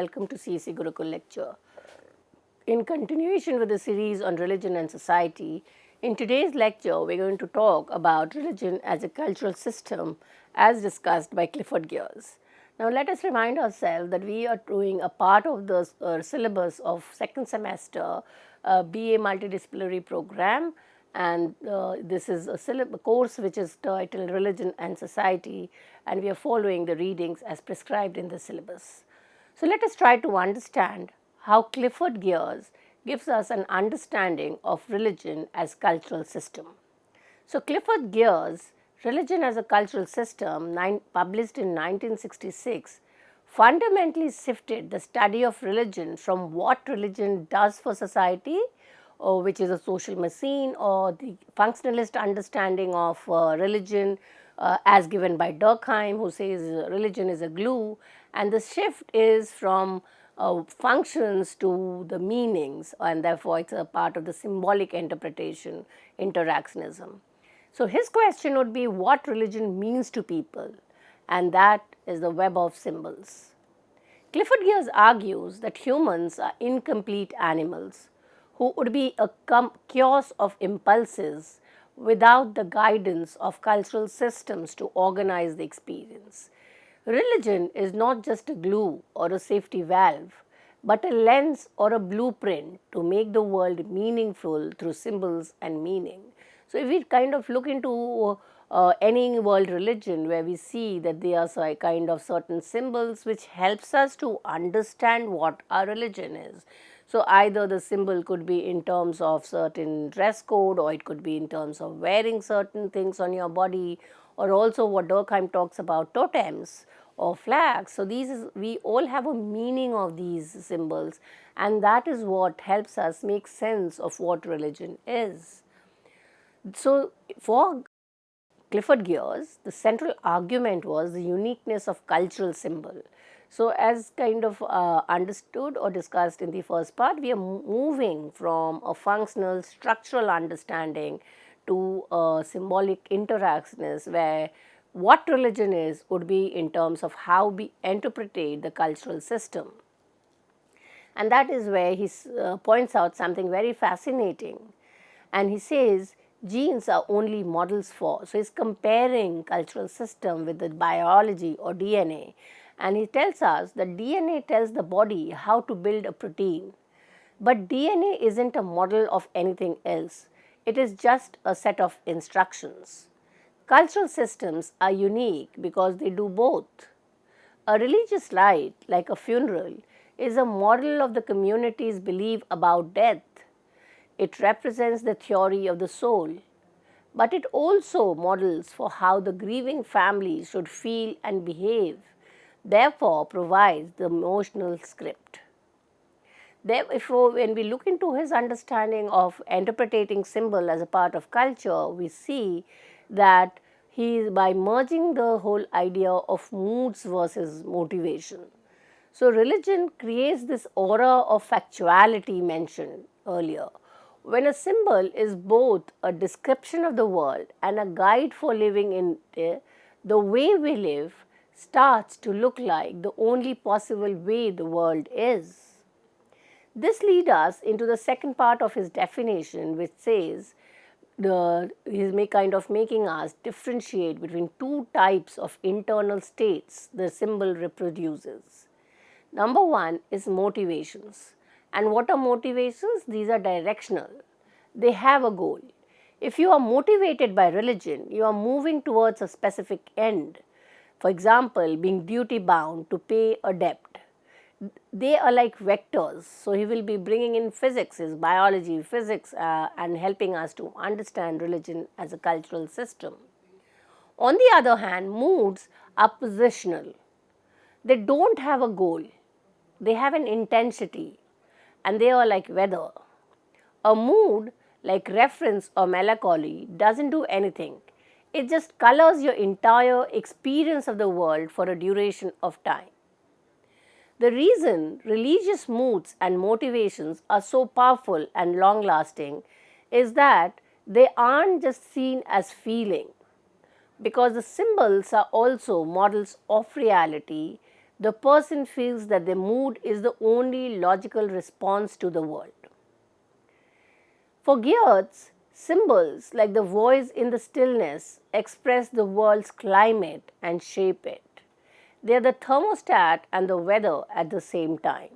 welcome to CEC Gurukul lecture. In continuation with the series on religion and society, in today's lecture we are going to talk about religion as a cultural system as discussed by Clifford Geertz. Now let us remind ourselves that we are doing a part of the syllabus of second semester BA multidisciplinary program, and this is a course which is titled Religion and Society, and we are following the readings as prescribed in the syllabus. So let us try to understand how Clifford Geertz gives us an understanding of religion as cultural system. So Clifford Geertz, Religion as a Cultural System, published in 1966, fundamentally shifted the study of religion from what religion does for society, or which is a social machine, or the functionalist understanding of religion as given by Durkheim, who says religion is a glue, and the shift is from functions to the meanings, and therefore it's a part of the symbolic interpretation, interactionism. So his question would be what religion means to people, and that is the web of symbols. Clifford Geertz argues that humans are incomplete animals who would be a chaos of impulses without the guidance of cultural systems to organize the experience. Religion is not just a glue or a safety valve, but a lens or a blueprint to make the world meaningful through symbols and meaning. So if we kind of look into any world religion, where we see that there are a kind of certain symbols which helps us to understand what our religion is. So either the symbol could be in terms of certain dress code, or it could be in terms of wearing certain things on your body, or also what Durkheim talks about, totems or flags. So we all have a meaning of these symbols, and that is what helps us make sense of what religion is. So for Clifford Geertz, the central argument was the uniqueness of cultural symbol. So as kind of understood or discussed in the first part, we are moving from a functional structural understanding to a symbolic interactionist, where what religion is would be in terms of how we interpret the cultural system. And that is where he points out something very fascinating, and he says genes are only models for. So he's comparing cultural system with the biology or DNA, and he tells us that DNA tells the body how to build a protein, but DNA isn't a model of anything else. It is just a set of instructions. Cultural systems are unique because they do both. A religious rite, like a funeral, is a model of the community's belief about death. It represents the theory of the soul, but it also models for how the grieving family should feel and behave, therefore provides the emotional script. Therefore, when we look into his understanding of interpreting symbol as a part of culture, we see that he is by merging the whole idea of moods versus motivation. So religion creates this aura of factuality mentioned earlier. When a symbol is both a description of the world and a guide for living in it, the way we live starts to look like the only possible way the world is. This leads us into the second part of his definition, which says he's kind of making us differentiate between two types of internal states the symbol reproduces. Number one is motivations. And what are motivations? These are directional. They have a goal. If you are motivated by religion, you are moving towards a specific end. For example, being duty bound to pay a debt. They are like vectors. So he will be bringing in physics, his biology, physics, and helping us to understand religion as a cultural system. On the other hand, moods are positional. They don't have a goal. They have an intensity, and they are like weather. A mood, like reference or melancholy, doesn't do anything. It just colors your entire experience of the world for a duration of time. The reason religious moods and motivations are so powerful and long lasting is that they aren't just seen as feeling, because the symbols are also models of reality the person feels that their mood is the only logical response to the world. For Geertz, symbols like the voice in the stillness express the world's climate and shape it. They are the thermostat and the weather at the same time.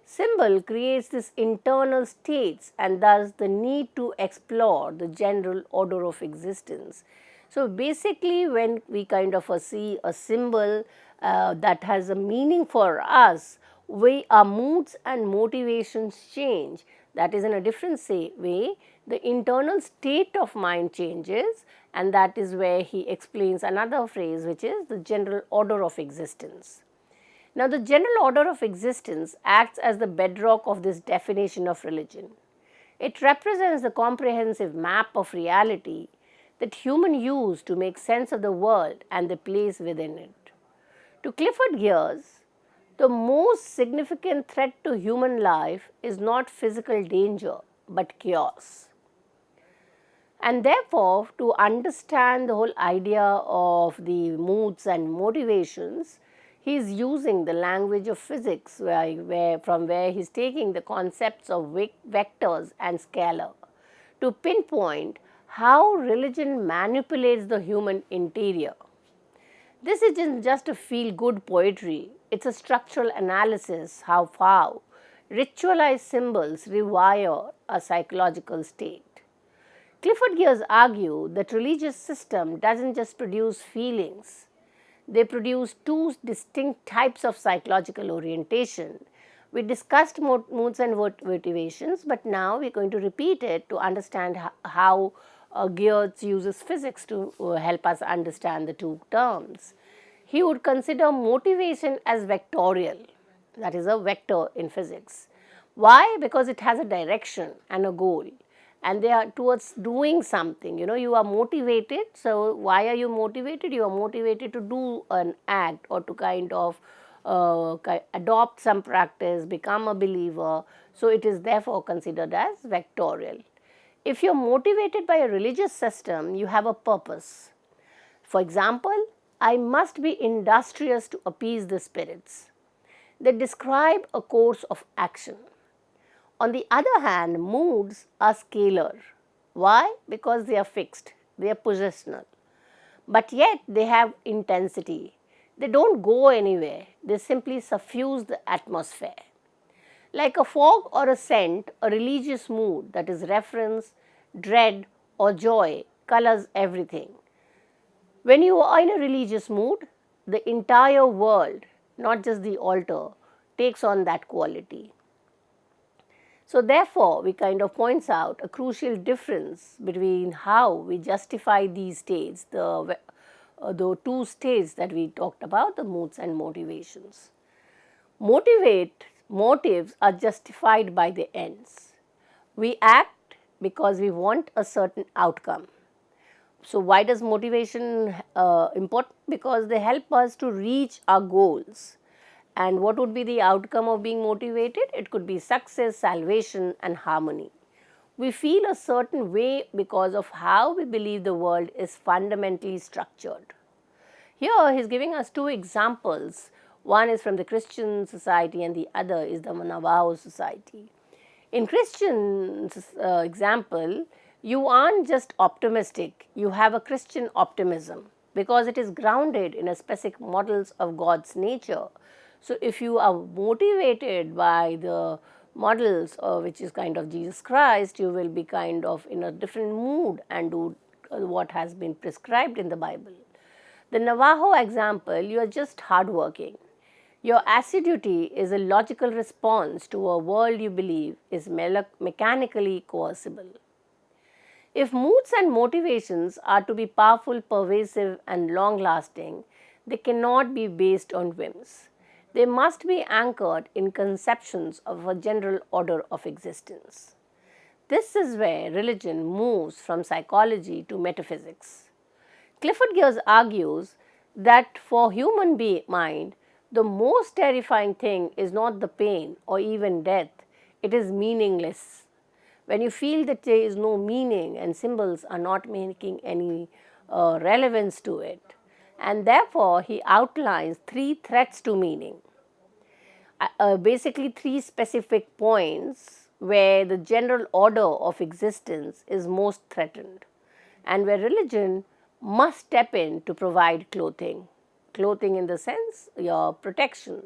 Symbol creates this internal states and thus the need to explore the general order of existence. So basically when we kind of see a symbol that has a meaning for us, our moods and motivations change. That is, in a different way, the internal state of mind changes, and that is where he explains another phrase, which is the general order of existence. Now, the general order of existence acts as the bedrock of this definition of religion. It represents the comprehensive map of reality that humans use to make sense of the world and the place within it. To Clifford Geertz, the most significant threat to human life is not physical danger but chaos. And therefore, to understand the whole idea of the moods and motivations, he is using the language of physics from where he is taking the concepts of vectors and scalar to pinpoint how religion manipulates the human interior. This isn't just a feel-good poetry, it's a structural analysis of how ritualized symbols rewire a psychological state. Clifford Geertz argued that religious system doesn't just produce feelings, they produce two distinct types of psychological orientation. We discussed moods and motivations, but now we're going to repeat it to understand how Geertz uses physics to help us understand the two terms. He would consider motivation as vectorial, that is a vector in physics. Why? Because it has a direction and a goal, and they are towards doing something. You are motivated. So why are you motivated? You are motivated to do an act or to kind of adopt some practice, become a believer. So it is therefore considered as vectorial. If you are motivated by a religious system, you have a purpose. For example, I must be industrious to appease the spirits. They describe a course of action. On the other hand, moods are scalar. Why? Because they are fixed, they are positional. But yet they have intensity. They don't go anywhere, they simply suffuse the atmosphere. Like a fog or a scent, a religious mood, that is reference, dread or joy, colors everything. When you are in a religious mood, the entire world, not just the altar, takes on that quality. So therefore, we kind of points out a crucial difference between how we justify these states, the two states that we talked about, the moods and motivations. Motives are justified by the ends. We act because we want a certain outcome. So why does motivation important? Because they help us to reach our goals. And what would be the outcome of being motivated? It could be success, salvation and harmony. We feel a certain way because of how we believe the world is fundamentally structured. Here he is giving us two examples. One is from the Christian society and the other is the Navajo society. In Christian example, you aren't just optimistic, you have a Christian optimism because it is grounded in a specific models of God's nature. So if you are motivated by the models which is kind of Jesus Christ, you will be kind of in a different mood and do what has been prescribed in the Bible. The Navajo example, you are just hardworking. Your assiduity is a logical response to a world you believe is mechanically coercible. If moods and motivations are to be powerful, pervasive and long-lasting, they cannot be based on whims. They must be anchored in conceptions of a general order of existence. This is where religion moves from psychology to metaphysics. Clifford Geertz argues that for human mind, the most terrifying thing is not the pain or even death, it is meaningless. When you feel that there is no meaning and symbols are not making any relevance to it, and therefore he outlines three threats to meaning. Basically, three specific points where the general order of existence is most threatened, and where religion must step in to provide clothing. Clothing in the sense, your protection.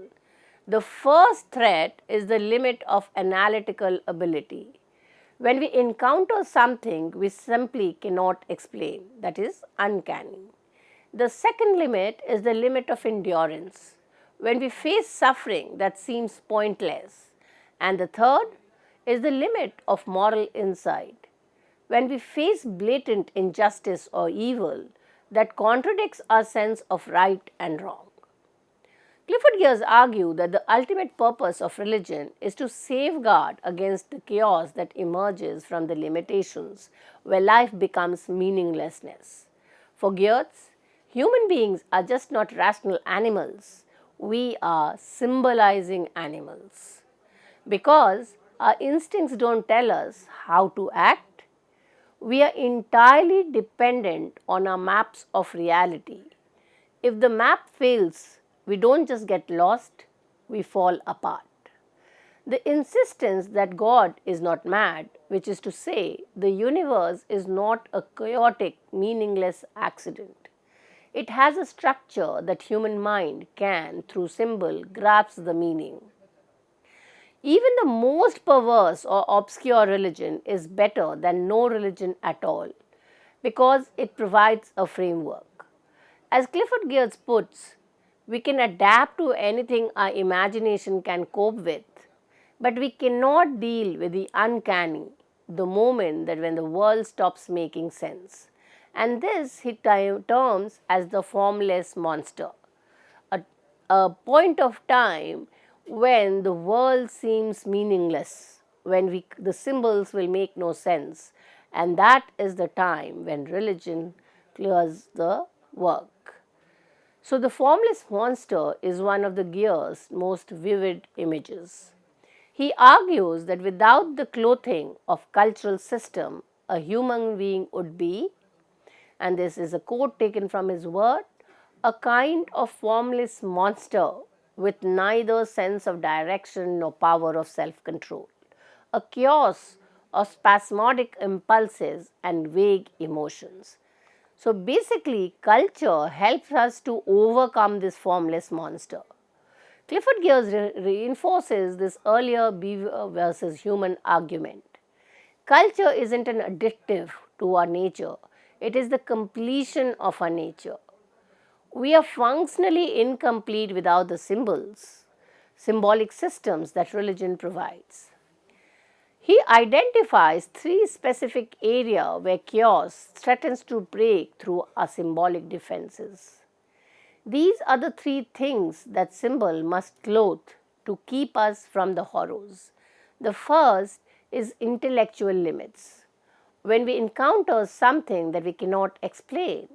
The first threat is the limit of analytical ability. When we encounter something we simply cannot explain, that is uncanny. The second limit is the limit of endurance, when we face suffering that seems pointless. And the third is the limit of moral insight, when we face blatant injustice or evil that contradicts our sense of right and wrong. Clifford Geertz argued that the ultimate purpose of religion is to safeguard against the chaos that emerges from the limitations where life becomes meaninglessness. For Geertz, human beings are just not rational animals, we are symbolizing animals. Because our instincts don't tell us how to act, we are entirely dependent on our maps of reality. If the map fails, we don't just get lost, we fall apart. The insistence that God is not mad, which is to say, the universe is not a chaotic, meaningless accident. It has a structure that human mind can, through symbol, grasp the meaning. Even the most perverse or obscure religion is better than no religion at all, because it provides a framework. As Clifford Geertz puts, we can adapt to anything our imagination can cope with, but we cannot deal with the uncanny, the moment that when the world stops making sense. And this he terms as the formless monster, a point of time when the world seems meaningless, when the symbols will make no sense, and that is the time when religion clears the work. So, the formless monster is one of the Geertz's most vivid images. He argues that without the clothing of cultural system, a human being would be, and this is a quote taken from his word, a kind of formless monster with neither sense of direction nor power of self-control, a chaos of spasmodic impulses and vague emotions. So basically, culture helps us to overcome this formless monster. Clifford Geertz reinforces this earlier beaver versus human argument. Culture isn't an additive to our nature, it is the completion of our nature. We are functionally incomplete without the symbols, symbolic systems that religion provides. He identifies three specific areas where chaos threatens to break through our symbolic defenses. These are the three things that symbol must clothe to keep us from the horrors. The first is intellectual limits. When we encounter something that we cannot explain,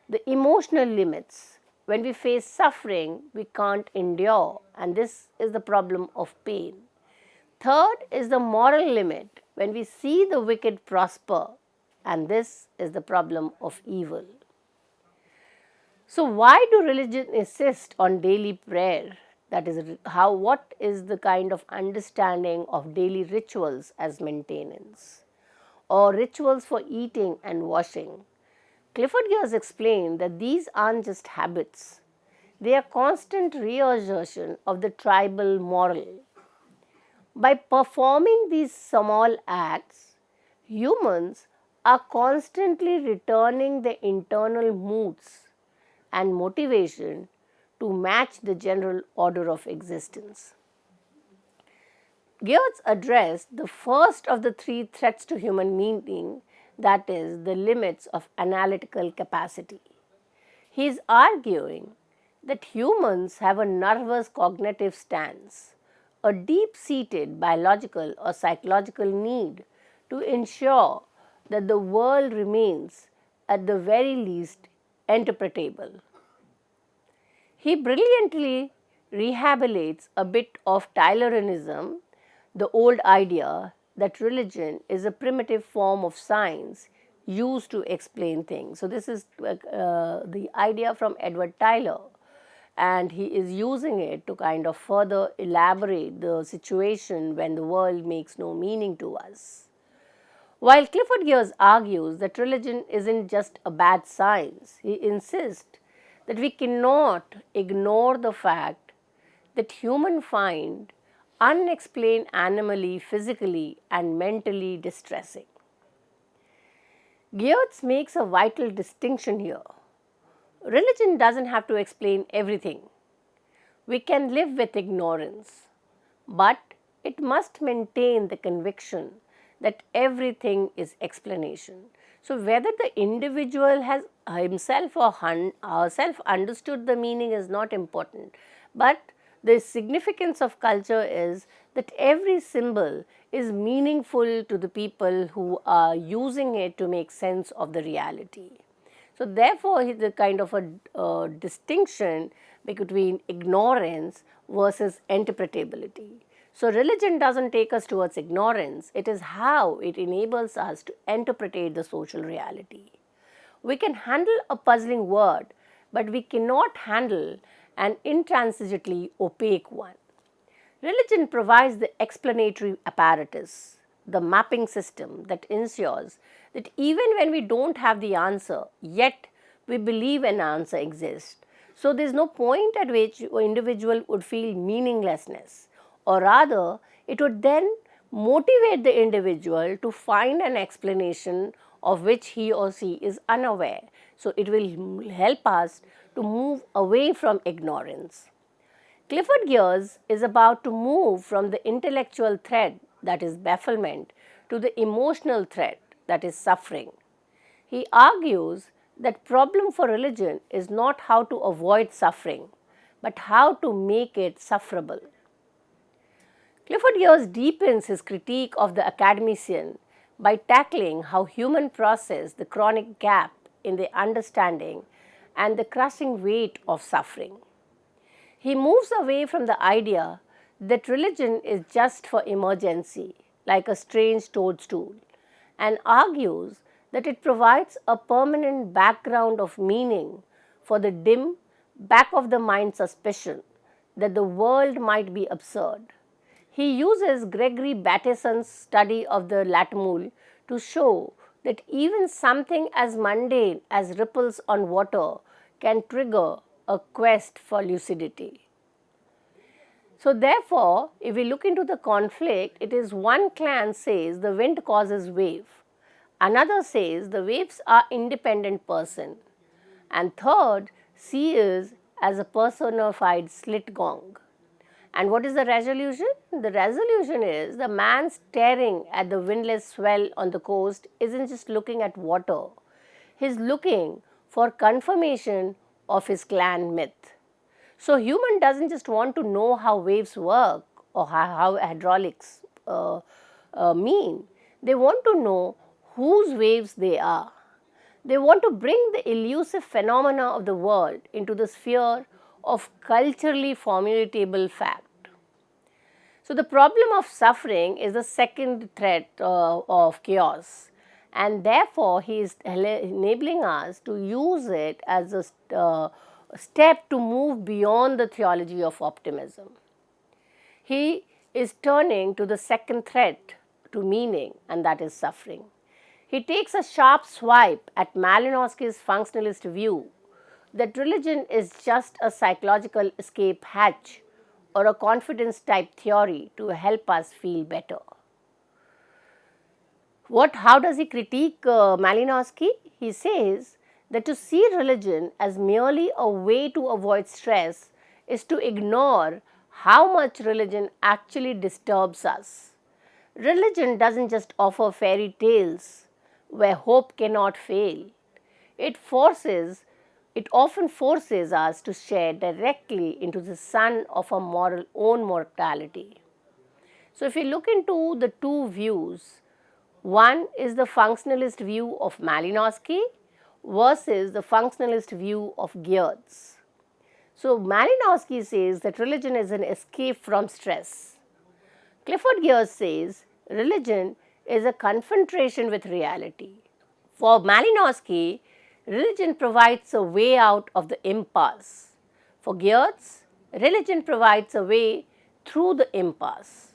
the emotional limits. When we face suffering, we can't endure, and this is the problem of pain. Third is the moral limit, when we see the wicked prosper, and this is the problem of evil. So, why do religion insist on daily prayer? That is, what is the kind of understanding of daily rituals as maintenance, or rituals for eating and washing? Clifford Geertz explained that these aren't just habits, they are constant reassertion of the tribal moral. By performing these small acts, humans are constantly returning their internal moods and motivation to match the general order of existence. Geertz addressed the first of the three threats to human meaning, that is, the limits of analytical capacity. He is arguing that humans have a nervous cognitive stance, a deep-seated biological or psychological need to ensure that the world remains, at the very least, interpretable. He brilliantly rehabilitates a bit of Taylorianism, the old idea that religion is a primitive form of science used to explain things. So, this is the idea from Edward Tyler, and he is using it to kind of further elaborate the situation when the world makes no meaning to us. While Clifford Geertz argues that religion isn't just a bad science, he insists that we cannot ignore the fact that humans find unexplained anomaly physically and mentally distressing. Geertz makes a vital distinction here. Religion doesn't have to explain everything. We can live with ignorance, but it must maintain the conviction that everything is explanation. So, whether the individual has himself or herself understood the meaning is not important, but the significance of culture is that every symbol is meaningful to the people who are using it to make sense of the reality. So, therefore, the kind of a distinction between ignorance versus interpretability. So, religion doesn't take us towards ignorance, it is how it enables us to interpret the social reality. We can handle a puzzling word, but we cannot handle an intransigently opaque one. Religion provides the explanatory apparatus, the mapping system that ensures that even when we don't have the answer, yet we believe an answer exists. So, there is no point at which an individual would feel meaninglessness, or rather, it would then motivate the individual to find an explanation of which he or she is unaware. So, it will help us to move away from ignorance. Clifford Geertz is about to move from the intellectual thread, that is bafflement, to the emotional thread, that is suffering. He argues that problem for religion is not how to avoid suffering, but how to make it sufferable. Clifford Geertz deepens his critique of the academician by tackling how humans process the chronic gap in their understanding and the crushing weight of suffering. He moves away from the idea that religion is just for emergency, like a strange toadstool, and argues that it provides a permanent background of meaning for the dim, back of the mind suspicion that the world might be absurd. He uses Gregory Battison's study of the Latmule to show that even something as mundane as ripples on water can trigger a quest for lucidity. So, therefore, if we look into the conflict, it is one clan says the wind causes wave, another says the waves are independent person, and third sees as a personified slit gong. And what is the resolution? The resolution is the man staring at the windless swell on the coast isn't just looking at water, he is looking for confirmation of his clan myth. So, human doesn't just want to know how waves work or how hydraulics mean. They want to know whose waves they are. They want to bring the elusive phenomena of the world into the sphere of culturally formulatable fact. So, the problem of suffering is the second threat of chaos, and therefore, he is enabling us to use it as a step to move beyond the theology of optimism. He is turning to the second threat to meaning, and that is suffering. He takes a sharp swipe at Malinowski's functionalist view that religion is just a psychological escape hatch or a confidence type theory to help us feel better. How does he critique Malinowski? He says that to see religion as merely a way to avoid stress is to ignore how much religion actually disturbs us. Religion doesn't just offer fairy tales where hope cannot fail. It often forces us to stare directly into the sun of our own mortality. So, if you look into the two views, one is the functionalist view of Malinowski versus the functionalist view of Geertz. So, Malinowski says that religion is an escape from stress. Clifford Geertz says religion is a confrontation with reality. For Malinowski, religion provides a way out of the impasse. For Geertz, religion provides a way through the impasse.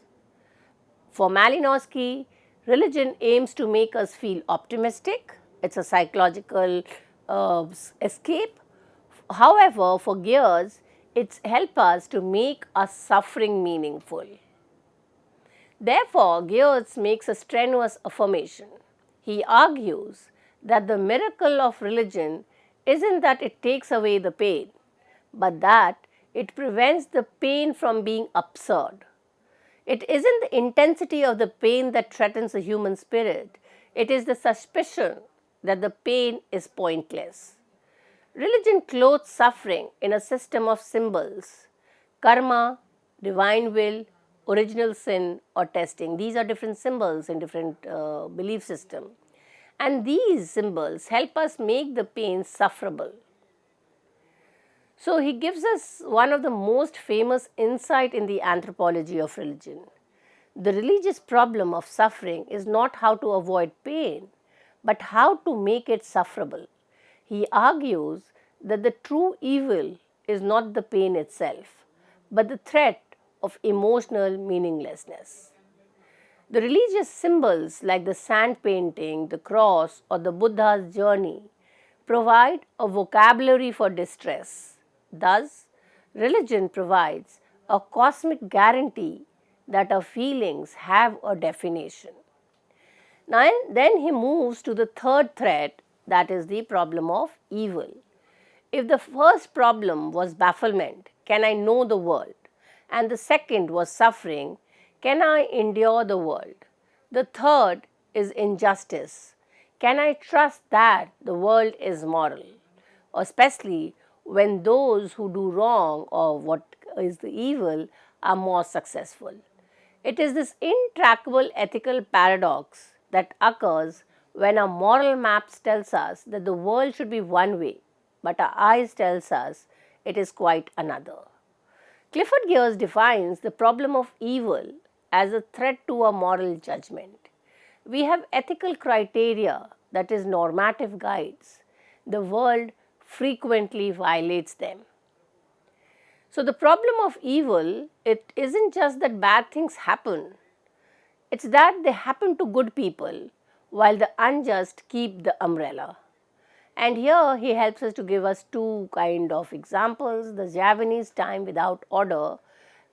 For Malinowski, religion aims to make us feel optimistic. It's a psychological escape. However, for Geertz, it's help us to make our suffering meaningful. Therefore, Geertz makes a strenuous affirmation. He argues that the miracle of religion isn't that it takes away the pain, but that it prevents the pain from being absurd. It isn't the intensity of the pain that threatens the human spirit, it is the suspicion that the pain is pointless. Religion clothes suffering in a system of symbols: karma, divine will, original sin, or testing. These are different symbols in different belief systems. And these symbols help us make the pain sufferable. So he gives us one of the most famous insight in the anthropology of religion. The religious problem of suffering is not how to avoid pain, but how to make it sufferable. He argues that the true evil is not the pain itself, but the threat of emotional meaninglessness. The religious symbols like the sand painting, the cross, or the Buddha's journey provide a vocabulary for distress. Thus, religion provides a cosmic guarantee that our feelings have a definition. Now, then he moves to the third threat, that is the problem of evil. If the first problem was bafflement, can I know the world? And the second was suffering, can I endure the world? The third is injustice. Can I trust that the world is moral? Especially when those who do wrong or what is the evil are more successful. It is this intractable ethical paradox that occurs when our moral maps tells us that the world should be one way, but our eyes tells us it is quite another. Clifford Geertz defines the problem of evil as a threat to our moral judgment. We have ethical criteria, that is normative guides. The world frequently violates them. So the problem of evil, it isn't just that bad things happen, it's that they happen to good people while the unjust keep the umbrella. And here he helps us to give us two kind of examples, the Javanese time without order,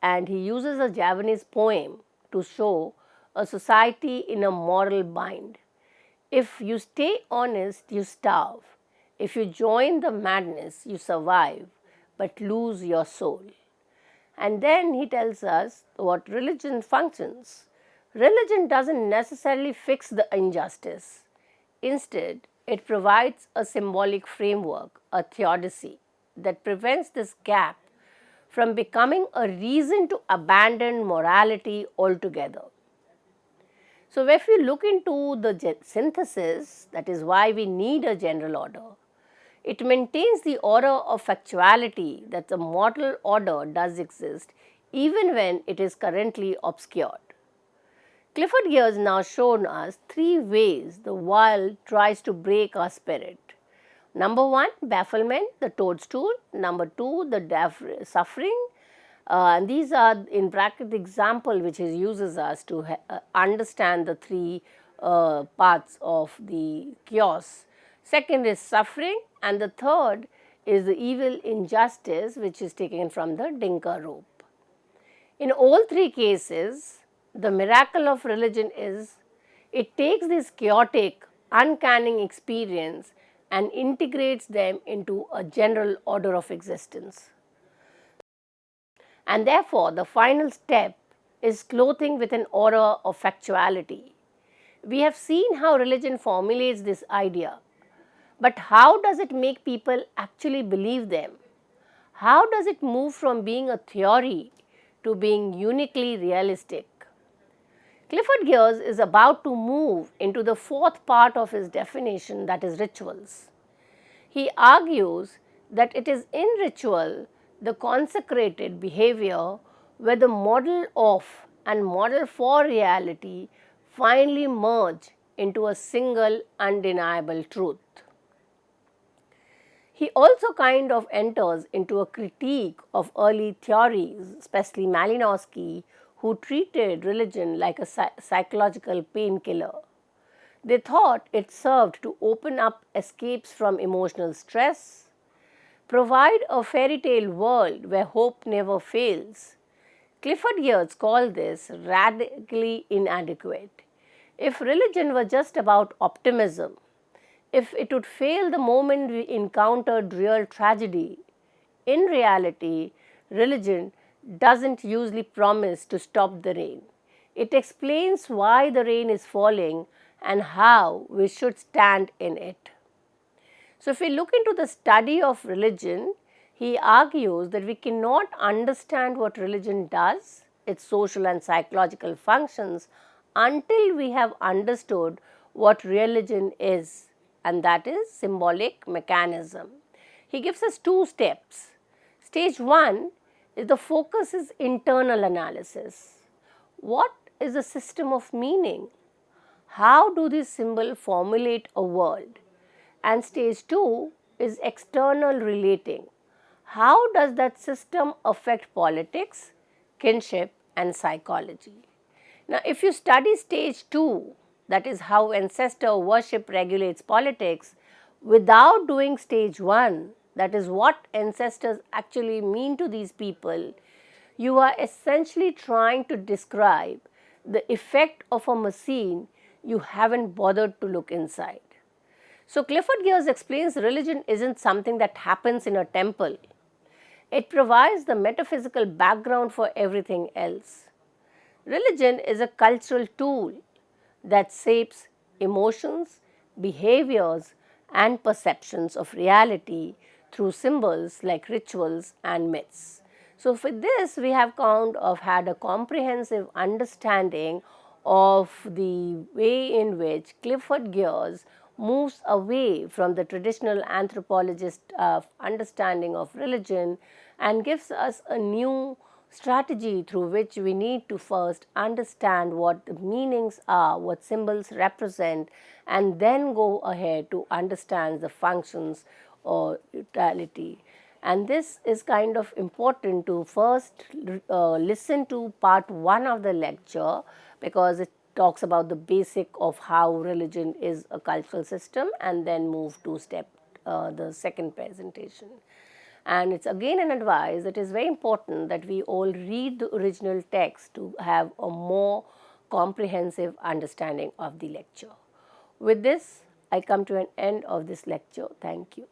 and he uses a Javanese poem to show a society in a moral bind. If you stay honest, you starve. If you join the madness, you survive, but lose your soul. And then he tells us what religion functions. Religion doesn't necessarily fix the injustice. Instead, it provides a symbolic framework, a theodicy, that prevents this gap from becoming a reason to abandon morality altogether. So, if we look into the synthesis, that is why we need a general order. It maintains the order of factuality that the moral order does exist even when it is currently obscured. Clifford Geertz now shown us three ways the world tries to break our spirit. Number one, bafflement, the toadstool. Number two, the suffering. And these are in bracket the example which he uses us to understand the three parts of the chaos. Second is suffering, and the third is the evil injustice, which is taken from the Dinka rope. In all three cases, the miracle of religion is it takes this chaotic, uncanny experience and integrates them into a general order of existence. And therefore, the final step is clothing with an aura of factuality. We have seen how religion formulates this idea, but how does it make people actually believe them? How does it move from being a theory to being uniquely realistic? Clifford Geertz is about to move into the fourth part of his definition, that is rituals. He argues that it is in ritual, the consecrated behavior, where the model of and model for reality finally merge into a single undeniable truth. He also kind of enters into a critique of early theories, especially Malinowski, who treated religion like a psychological painkiller. They thought it served to open up escapes from emotional stress, provide a fairy tale world where hope never fails. Clifford Geertz called this radically inadequate. If religion were just about optimism, if it would fail the moment we encountered real tragedy, in reality, religion doesn't usually promise to stop the rain. It explains why the rain is falling and how we should stand in it. So, if we look into the study of religion, he argues that we cannot understand what religion does, its social and psychological functions, until we have understood what religion is, and that is symbolic mechanism. He gives us two steps. Stage 1 is the focus is internal analysis. What is the system of meaning? How do these symbols formulate a world? And stage 2 is external relating. How does that system affect politics, kinship, and psychology? Now, if you study stage 2, that is how ancestor worship regulates politics, without doing stage 1, that is what ancestors actually mean to these people, you are essentially trying to describe the effect of a machine you haven't bothered to look inside. So, Clifford Geertz explains religion isn't something that happens in a temple. It provides the metaphysical background for everything else. Religion is a cultural tool that shapes emotions, behaviors, and perceptions of reality through symbols like rituals and myths. So, for this, we have had a comprehensive understanding of the way in which Clifford Geertz moves away from the traditional anthropologist understanding of religion and gives us a new strategy through which we need to first understand what the meanings are, what symbols represent, and then go ahead to understand the functions or utility. And this is kind of important to first listen to part 1 of the lecture, because it talks about the basic of how religion is a cultural system, and then move to the second presentation. And it's again an advice that is very important that we all read the original text to have a more comprehensive understanding of the lecture. With this, I come to an end of this lecture. Thank you.